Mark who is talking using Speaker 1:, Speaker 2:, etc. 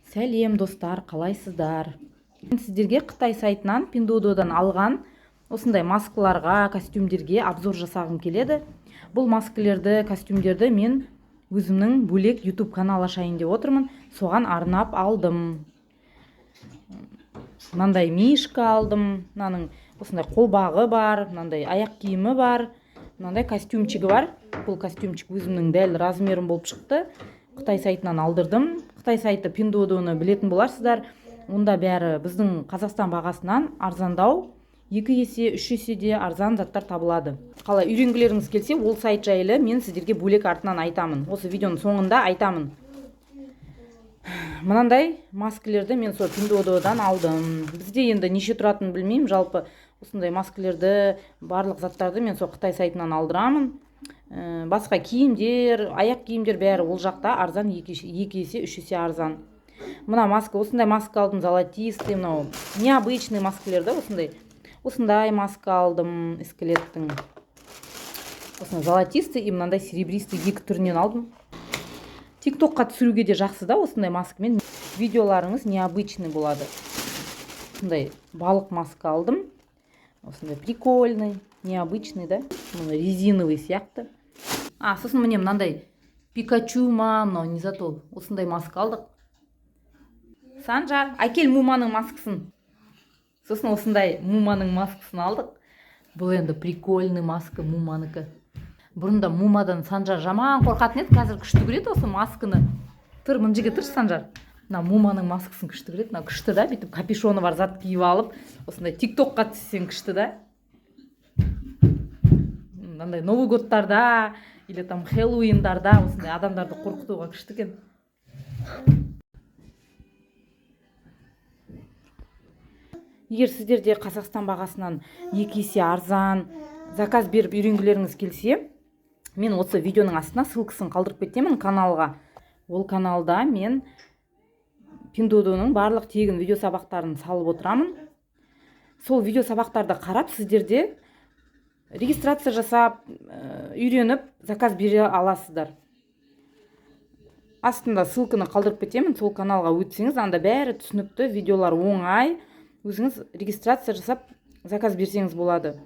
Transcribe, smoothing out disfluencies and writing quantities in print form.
Speaker 1: Сәлем достар, қалайсыздар? Мен сіздерге Қытай сайтынан Pinduoduo'дан алған осындай маскаларға, костюмдерге обзор жасағым келеді. Бұл маскалерді, костюмдерді мен өзімнің бөлек YouTube канал ашайын деп отырмын. Соған арнап алдым. Мынандай мишка алдым. Мынаның осындай қолбағы бар, мынандай аяқ киімі бар, мынандай костюмчигі бар. Бұл костюмчик өзімнің дәл размерім болып шықты. Қытай сайтынан алдырдым. Қытай сайты Pinduoduo'ны білетін боларсыздар. Онда бәрі біздің Қазақстан бағасынан арзандау, 2 есе, 3 еседе арзан заттар табылады. Қалай үйренгілеріңіз келсе, ол сайт жайлы мен сіздерге бөлек артынан айтамын. Осы видеоның соңында айтамын. Мынандай маскалерді мен сол Pinduoduo'дан алдым. Бізде енді неше тұратынын білмеймін, жалпы осындай маскалерді, барлық заттарды мен сол Қытай сайтынан алдырамын. Басқа киімдер, аяқ киімдер бәрі ол жақта арзан, 2 есе, 3 есе арзан. Мына маска, осындай маска алдым, золотистый, мынау необычный маскалерді, осындай маска алдым, эскелеттің. Осындай золотистый и мынандай серебристый екі түрінен алдым. Тиктокқа түсіруге де жақсы да, осындай маскамен видеоларыңыз необычный болады. Осындай балық маска алдым. Осындай прикольный, необычный, да? Резиновый сияқты. Сосын міне мынандай Пикачу ма, мынау не зато осындай маска алдық. Санжар, әкел Муманың маскасын. Сосын осындай Муманың маскасын алдық. Бұл енді прикольный маска Муманыкі. Бұрында Мумадан Санжар жаман қорқатын еді, қазір күшті көреді осы масканы. Тұр, мынжеге тұршы Санжар. Мына Муманың маскасын күшті көреді. Мына күшті да, бүйтіп капюшоны бар зат киіп алып, осындай тиктокқа түссең күшті да. Мынандай Новый годтарда или там Хэллоуиндарда осындай адамдарды қорқытуға күшті екен. Егер сіздерде Қазақстан бағасынан 2 есе арзан заказ беріп үйренгілеріңіз келсе, мен осы видеоның астына ссылкасын қалдырып кетемін каналға. Ол каналда мен Pinduoduo'ның барлық тегін видео сабақтарын салып отырамын. Сол видео сабақтарды қарап, сіздерде регистрация жасап, үйреніп, заказ бере аласыздар. Астында ссылканы қалдырып кетемін, сол каналға өтсеңіз, анда бәрі түсінікті, видеолар оңай. Өзіңіз регистрация жасап, заказ берсеңіз болады.